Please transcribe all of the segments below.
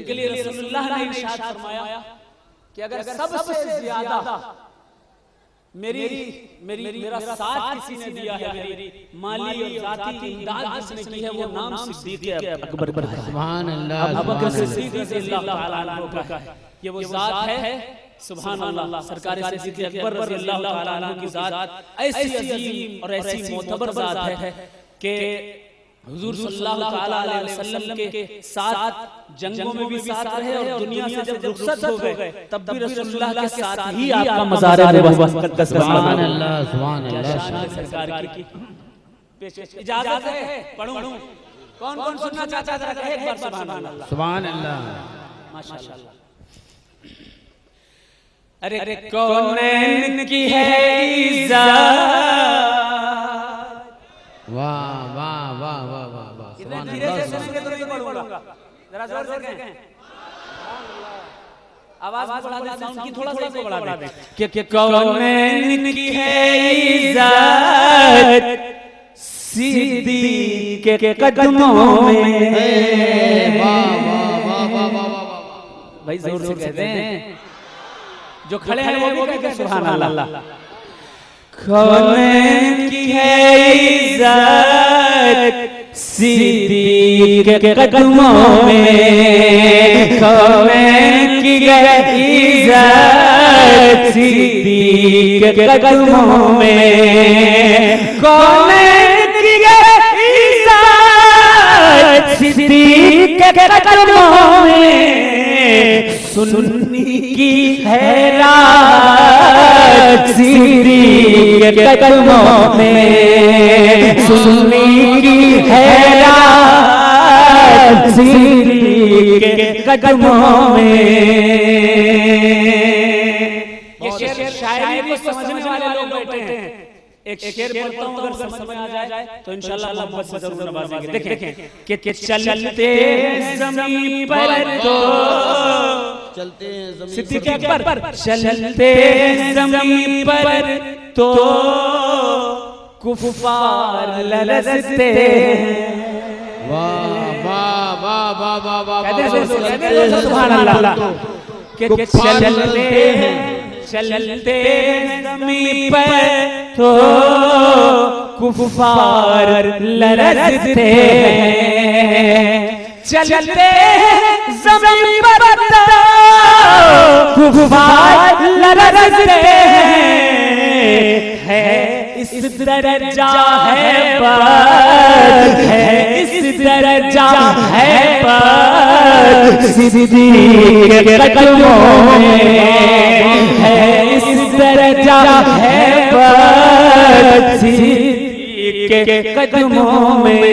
इनके लिए रसूलुल्लाह ने इरशाद फरमाया कि अगर सबसे ज्यादा मेरा साथ किसी ने दिया है, मेरी माली और जाती इमदाद जिसने की है, वो नाम सिद्दीक़ अकबर का है। सुभान अल्लाह। अबू बकर सिद्दीक़ रज़ियल्लाहु ताला अन्हु का है। ये वो जात है, सुभान अल्लाह, सरकार सिद्दीक़ अकबर रज़ियल्लाहु ताला अन्हु की जात ऐसी अजीम और ऐसी मोतबर जात है कि हुजूर सल्लल्लाहु ताला अलैहि वसल्लम के साथ जंगों में भी साथ रहे और दुनिया से जब रुखसत हो गए तब भी रसूलुल्लाह के साथ ही आपका मज़ार मुक़द्दस। सुभान अल्लाह, सुभान अल्लाह। सरकार की इजाजत है, पढ़ूं? कौन कौन सुनना चाहता है? एक बार सुभान अल्लाह, सुभान अल्लाह, माशाअल्लाह। अरे कौनैन की है इज़्ज़त, वाह वाह वाह वाह वाह वाह। इतने धीरे से सुनेंगे तो नहीं पढ़ूंगा, जरा जोर से कहें। आवाज बढ़ा दे, साउंड की थोड़ा सा बढ़ा दे कि कौनैन की है इज़्ज़त सिद्दीक़ के कदमों में। वाह वाह वाह वाह वाह भाई, जोर से कहते हैं। जो खड़े हैं वो भी कहते सुभान अल्लाह। कौनैन की है इज़्ज़त सिद्दीक़ के कदमों में, कौनैन की है इज़्ज़त सिद्दीक़ के कदमों में, कौनैन की है इज़्ज़त सिद्दीक़ के कदमों में। सुन्नी की है रात सिद्दीक़ के कदमों में, सुन्नी की है रात सिद्दीक़ के कदमों में। ये शेर शायरी को समझने वाले लोग बैठे हैं। एक शेर पढ़ता हूं, अगर समझ में आ जाए तो इंशाअल्लाह मोहब्बत से जरूर नवाजेंगे। देखें कि चलते ज़मीन पर तो चलते हैं सिद्दीक़ अकबर, चलते ज़मीन पर तो कुफ़ार लरज़ते हैं। वाह वाह वाह वाह वाह वाह, कहते हैं सुभान अल्लाह। कि चलते ज़मीन पर तो कुफ़ार लरज़ते हैं, चलते ज़मीन पर तो कुफ़ार लरज़ते हैं। इस दरजा है पर, है इस दरजा है पर सिद्दीक़ के कदमों में, है इस दरजा है पर सिद्दीक़ के कदमों में।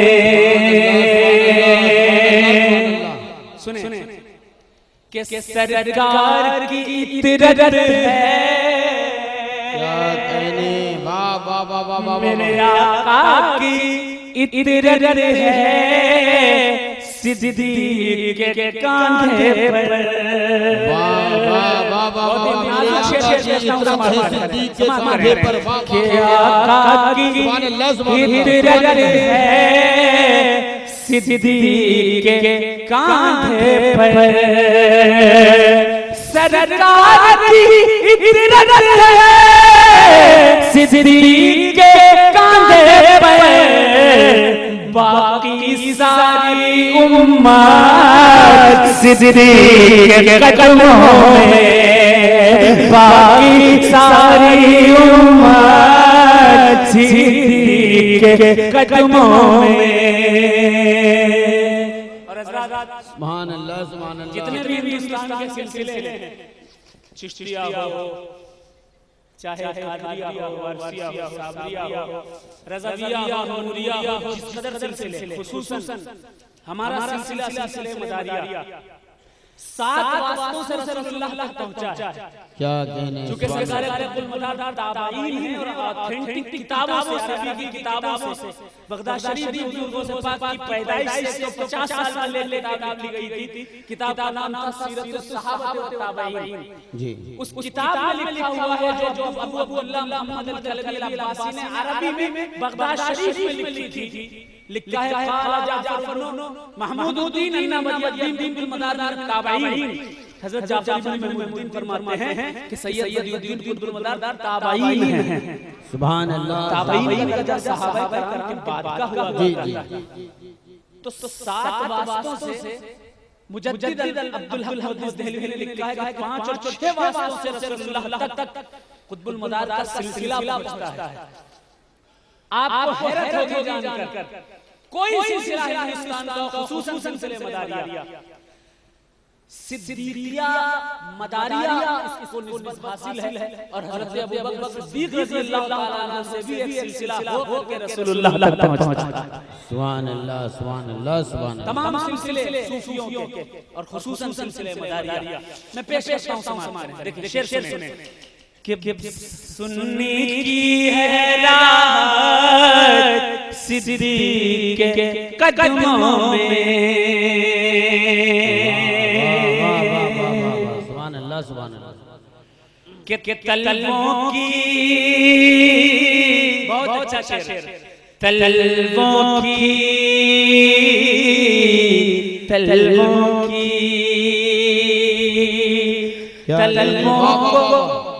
सुने कि सरकार की इतरत है, मेरे आका की इतरत है सिद्दीक़ के कांधे पर। वाह वाह वाह वाह, सिद्दीक़ के कांधे पर आका की इतरत है सिद्दीक़ के कांधे पर। सरकार की इतरत है सिद्दीक़ के कांधे पर, बाकी सारी उम्मत सिद्दीक़ के कदमों में, बाकी सारी उम्मत सिद्दीक़ के कदमों में। और सुभान अल्लाह, सुभान अल्लाह। जितने भी हिंदुस्तान के सिलसिले हैं, चिश्तिया हो, चाहे कादरिया हो, वारसिया हो, साबरिया हो, रज़विया हो, नूरिया हो, जिस कदर सिलसिले, खुसूसन हमारा सिलसिला सिलसिले मदारिया 7 वास्तों से रसूलुल्लाह तक पहुंचा है। क्या कहने, क्योंकि सरकारे अब्दुल मदाद ताबईन है और ऑथेंटिक किताबों से, अरबी की किताबों से, बगदाद शरीफ की बुजुर्गों से, पाक की पैदाइश से 50 साल पहले किताब ली गई थी। किताब का नाम था सीरतुस सहाबत व ताबईन। जी, उस किताब में लिखा हुआ है जो अबू अब्दुल्लाह मोहम्मद अल-कलबी अल-अब्बासी ने अरबी में बगदाद शरीफ में लिखी थी लिखा है क़ाला जाफ़र महमूदुद्दीन अन्ना बदियुद्दीन बिन मदार ताबईन। हज़रत जाफ़र इब्न महमूदुद्दीन फरमाते हैं कि सैयद बदियुद्दीन कुतुबुल मदार ताबईन हैं। सुभान अल्लाह। ताबईन का दर्जा सहाबा कराम के बाद का हुआ। जी जी। तो 7 वास्तों से मुजद्दिद अब्दुल हक मुहद्दिस देहलवी ने लिखा है कि 5 और 6 वास्तों से रसूलुल्लाह तक कुतुबुल मदार का सिलसिला पहुंचता है। आपको हैरत होगी जानकर कोई सिलसिला हिंदुस्तान का खुसूसन सिलसिले मदारिया सिद्दीकिया मदारिया इसको निस्बत हासिल है और हज़रत अबू बकर सिद्दीक रज़ियल्लाहु ताला अन्हु से भी एक सिलसिला हो के रसूलुल्लाह तक पहुंचता है। सुभान अल्लाह सुभान अल्लाह सुभान अल्लाह। तमाम सिलसिले सूफियों के और खुसूसन सिलसिले मदारिया मैं पेश करता हूं समाज। देखिए शेर सुने कि सुन्नी की है राहत सिद्दीक के कदमों में। सुभान अल्लाह सुभान अल्लाह। कि तलवों की बहुत अच्छा शेर। तलवों की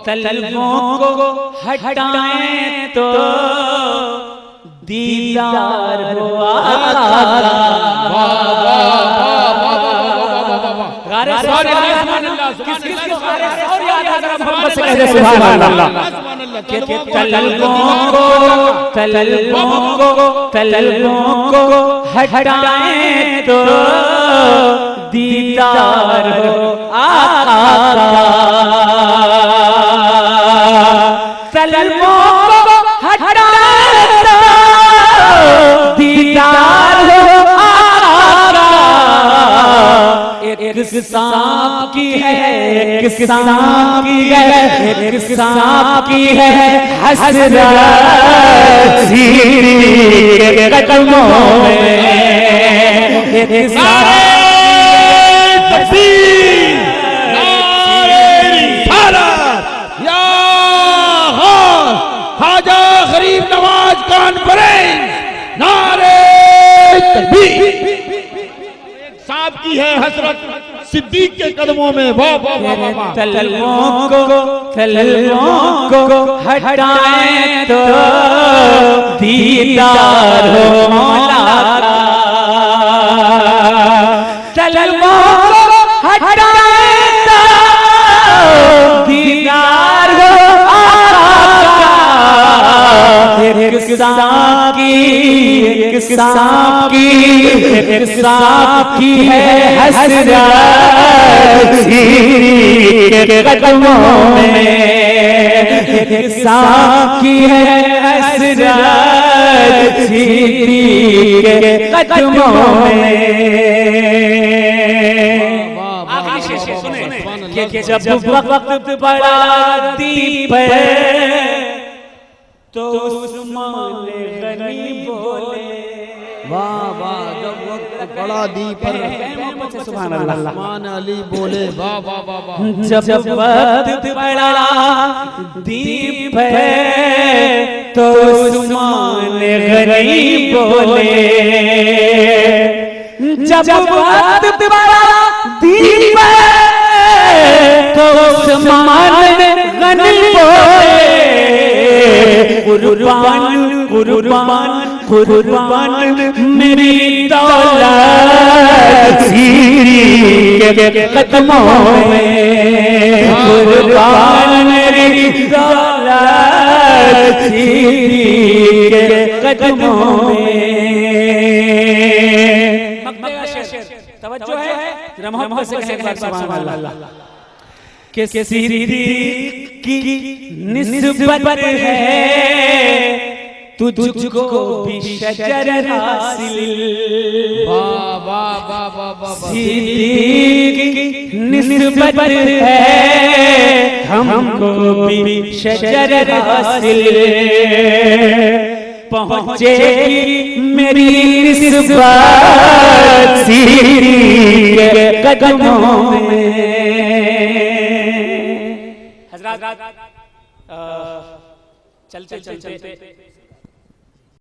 तलवों को हटाएं तो दीदार हो आका। तलवों को हटाएं तो दीदार हो आका। तलवों को हटाएं तो दीदार हो आका। एक सांप की है एक सांप की है एक सांप की है हसरत सिद्दीक के कदमों में। एक ख्वाजा गरीब नवाज कॉन्फ्रेंस नारे तकबीर। सांप की है हसरत सिद्दीक के कदमों में। वाह वाह वाह वाह। तलवों को हटाएं तो दीदार हो मौला का। तलवों को हटाएं तो दीदार हो आका। एक सांप की है हसरत सिद्दीक के कदमों में। एक सांप की है हसरत सिद्दीक के कदमों में। आखिरी शेर सुने कि जब वक्त पड़ा दीप तो उस्मान गनी बोले। वाह वाह। जब वक्त पड़ा दीप पर सुभान अल्लाह उस्मान अली बोले। वाह वाह वाह वाह। जब वक्त पड़ा दीप तो उस्मान गनी बोले। जब वक्त पड़ा दीप तो उस्मान गनी बोले। कुर्बान मेरी दौलत सिद्दीक के कदमों में। कुर्बान मेरी दौलत सिद्दीक के कदमों में। तवज्जो है मोहब्बत से कहें सुभान अल्लाह। कि सिद्दीक की निस्बत है तुझको भी शजर हासिल। वाह वाह वाह वाह वाह। सिद्दीक की निस्बत है हमको भी शजर हासिल। पहुंचेगी मेरी निस्बत सिद्दीक के कदमों में। हज़रात चलते चलते